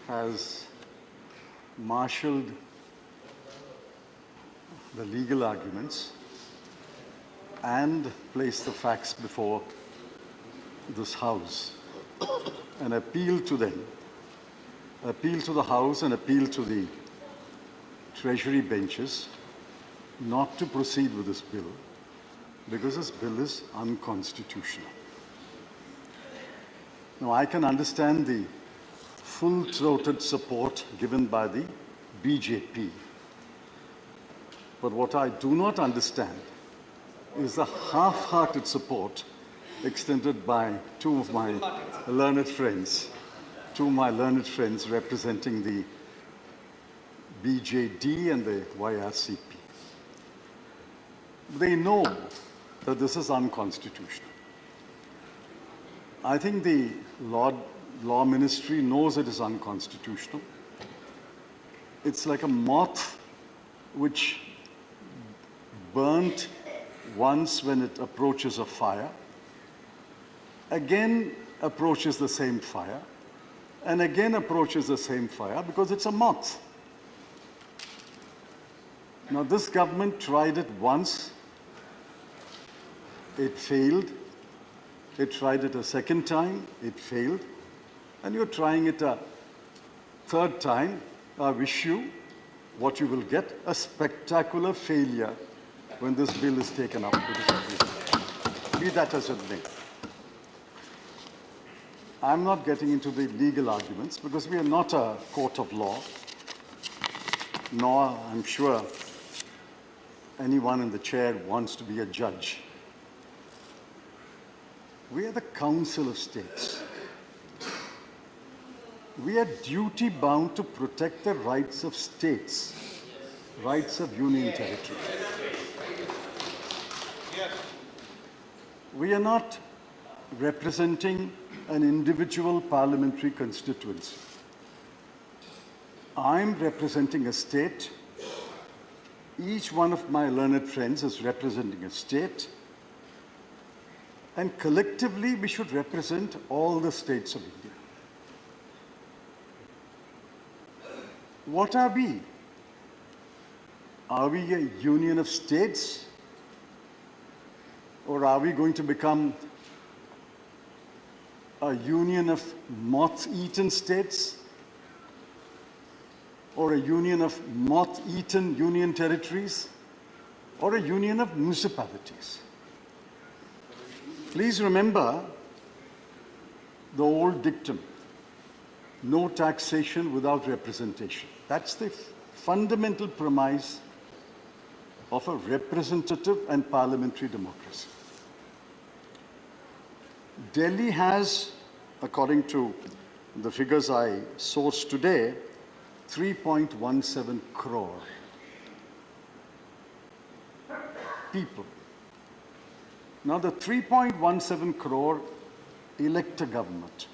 has marshaled the legal arguments and placed the facts before this House and appeal to them, appeal to the House and appeal to the Treasury benches not to proceed with this bill because this bill is unconstitutional. Now, I can understand the full-throated support given by the BJP. But what I do not understand is the half-hearted support extended by two of my learned friends representing the BJD and the YRCP. They know that this is unconstitutional. I think the Law Ministry knows it is unconstitutional. It's like a moth which burnt once when it approaches a fire, again approaches the same fire, and again approaches the same fire because it's a moth. Now, this government tried it once, it failed. It tried it a second time, it failed. And you're trying it a third time. I wish you what you will get, a spectacular failure when this bill is taken up to this agreement. Be that as it may. I'm not getting into the legal arguments because we are not a court of law, nor, I'm sure, anyone in the chair wants to be a judge. We are the Council of States. We are duty-bound to protect the rights of states, rights of union territory. We are not representing an individual parliamentary constituency. I'm representing a state. Each one of my learned friends is representing a state. And collectively, we should represent all the states of India. What are we? Are we a union of states? Or are we going to become a union of moth-eaten states? Or a union of moth-eaten union territories? Or a union of municipalities? Please remember the old dictum, no taxation without representation. That's the fundamental premise of a representative and parliamentary democracy. Delhi has, according to the figures I sourced today, 3.17 crore people. Now, the 3.17 crore elect a government.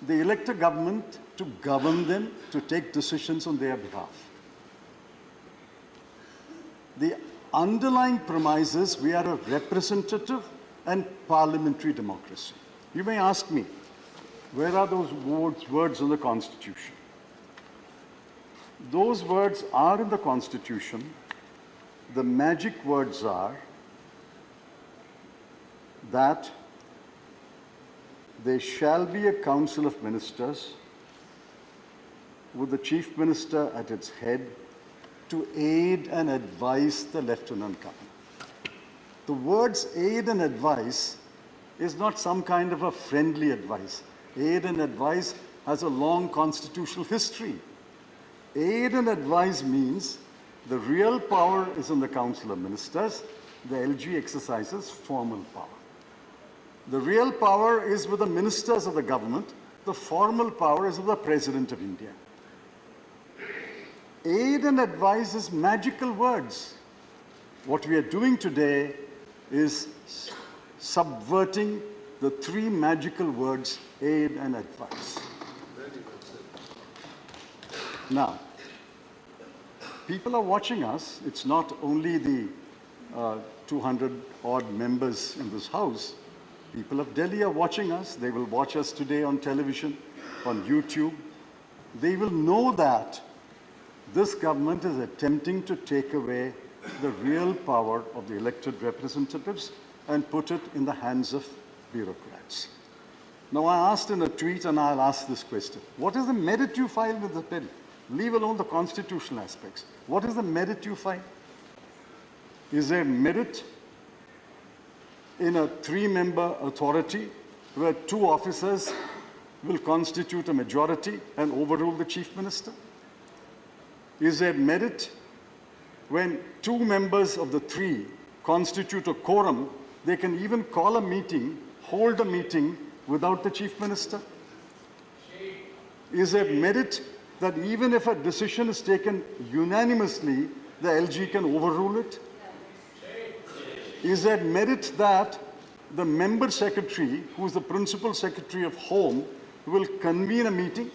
They elect a government to govern them, to take decisions on their behalf. The underlying premise is we are a representative and parliamentary democracy. You may ask me, where are those words in the Constitution? Those words are in the Constitution. The magic words are that there shall be a council of ministers with the chief minister at its head to aid and advise the lieutenant governor. The words aid and advise is not some kind of a friendly advice. Aid and advise has a long constitutional history. Aid and advise means the real power is in the Council of Ministers. The LG exercises formal power. The real power is with the ministers of the government. The formal power is with the President of India. Aid and advise is magical words. What we are doing today is subverting the three magical words, aid and advice. Now, people are watching us. It's not only the 200 odd members in this House. People of Delhi are watching us. They will watch us today on television, on YouTube. They will know that this government is attempting to take away the real power of the elected representatives and put it in the hands of bureaucrats. Now, I asked in a tweet, and I'll ask this question. What is the merit you filed with the bill? Leave alone the constitutional aspects. What is the merit you filed? Is there merit in a 3-member authority where 2 officers will constitute a majority and overrule the chief minister? Is there merit when 2 members of the 3 constitute a quorum, they can even call a meeting, hold a meeting without the chief minister? Is there merit that even if a decision is taken unanimously, the LG can overrule it? Is there merit that the member secretary, who is the principal secretary of Home, will convene a meeting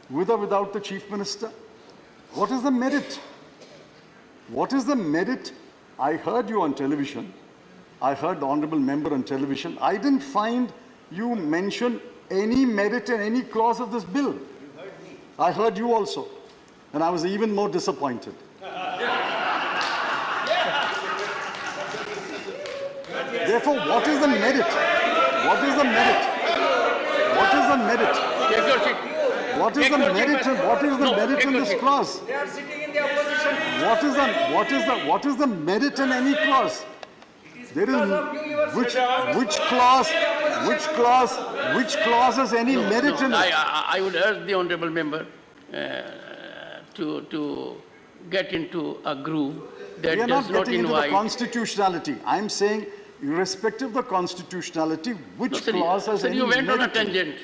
with or without the chief minister? What is the merit? What is the merit? I heard you on television. I heard the honorable member on television. I didn't find you mention any merit in any clause of this bill. I heard you also. And I was even more disappointed. Therefore, what is the merit? What is the merit? What is the merit? What is the merit? What is the merit in this clause? They are sitting in the opposition. What is the merit in any clause? There is which clause has any merit in it? I would urge the honourable member to get into a groove that We are does not not getting into the invite. constitutionality. I'm saying, irrespective of the constitutionality, which clause has Sir, any you went on a merit in it? tangent,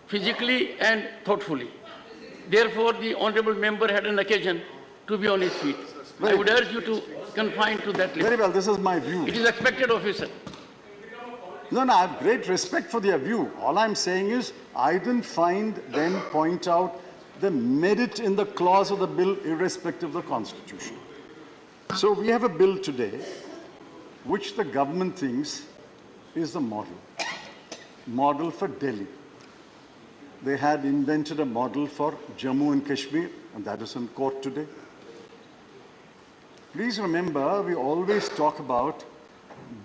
physically and thoughtfully. Therefore, the honourable member had an occasion to be on his feet. I would urge you to confine to that limit. Very well, this is my view. It is expected of you, sir. No, I have great respect for their view. All I'm saying is, I didn't find them point out the merit in the clause of the bill, irrespective of the constitution. So we have a bill today, which the government thinks is the model for Delhi. They had invented a model for Jammu and Kashmir, and that is in court today. Please remember, we always talk about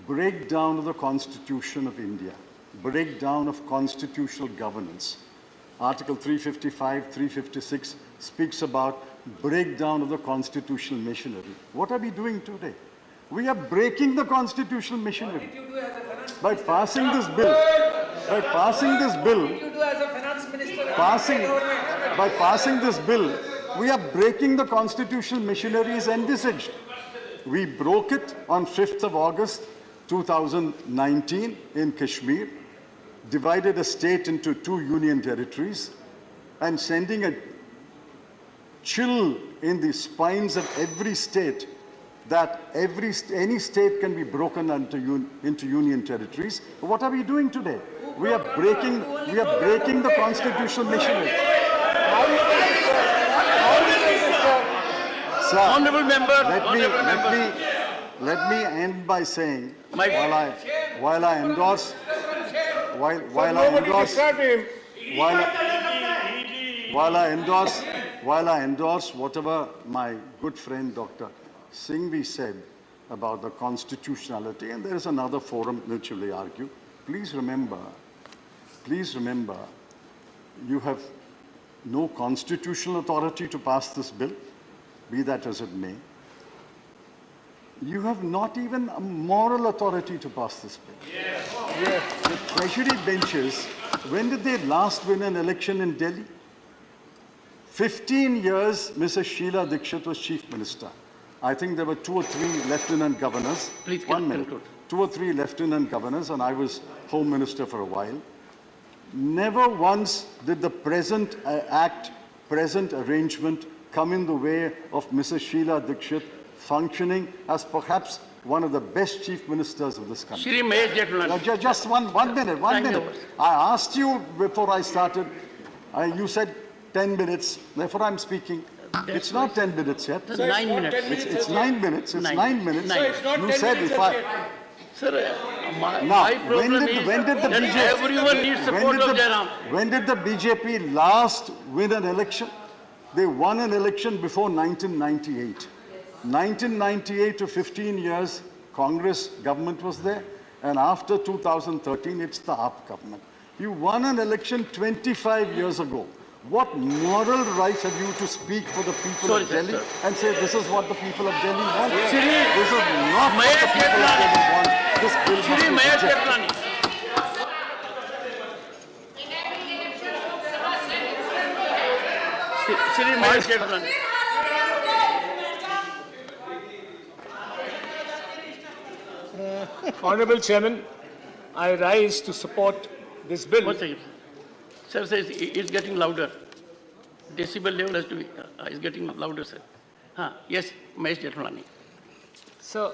breakdown of the Constitution of India, breakdown of constitutional governance. Article 355, 356 speaks about breakdown of the constitutional machinery. What are we doing today? We are breaking the constitutional machinery. What did you do as a finance By minister? passing this bill, by passing this bill, What did you do as a finance minister? by passing this bill, we are breaking the constitutional machinery as envisaged. We broke it on 5th of August 2019 in Kashmir, divided a state into 2 union territories, and sending a chill in the spines of every state that any state can be broken into union territories. What are we doing today? We are breaking the constitutional machinery. Sir, Honourable member, let me end by saying, My- while I endorse whatever my good friend Dr. Singhvi said about the constitutionality, and there is another forum which will argue. Please remember, you have no constitutional authority to pass this bill, be that as it may. You have not even a moral authority to pass this bill. The treasury benches, when did they last win an election in Delhi? 15 years, Mrs. Sheila Dikshit was chief minister. I think there were 2 or 3 lieutenant governors. Please 1 minute. conclude. 2 or 3 lieutenant governors, and I was home minister for a while. Never once did the present present arrangement come in the way of Mrs. Sheila Dikshit functioning as perhaps one of the best chief ministers of this country. Shri Mahesh Jethmalani. Just one minute. Thank you. I asked you before I started, you said 10 minutes, therefore I'm speaking. It's not 10 minutes yet. Sir, 9 minutes. It's 9 minutes. It's Nine. 9 minutes. Nine. It's not You 10 said minutes if as I... yet. Sir, my Now, problem is when did the that BJP everyone needs support of Jairam. when did the BJP last win an election? They won an election before 1998. 1998 to 15 years, Congress government was there. And after 2013, it's the AAP government. You won an election 25 years ago. What moral rights have you to speak for the people Sorry, of sir, Delhi sir. and say this is what the people of Delhi want? Shri This is not what the people of Delhi want. This bill must Shri be Mayor rejected. Chaplani. Shri Mayor Chaplani. Honorable Chairman, I rise to support this bill. One second. Sir says it's getting louder. Decibel level has to be, is getting louder, sir. Yes, Mahesh Chaplani. Sir,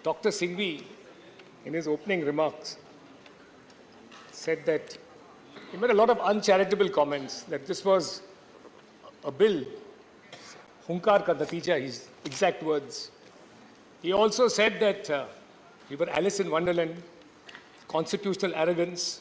Dr. Singhvi, in his opening remarks, said that he made a lot of uncharitable comments, that this was a bill, hunkar ka natija, his exact words. He also said that we were Alice in Wonderland, constitutional arrogance,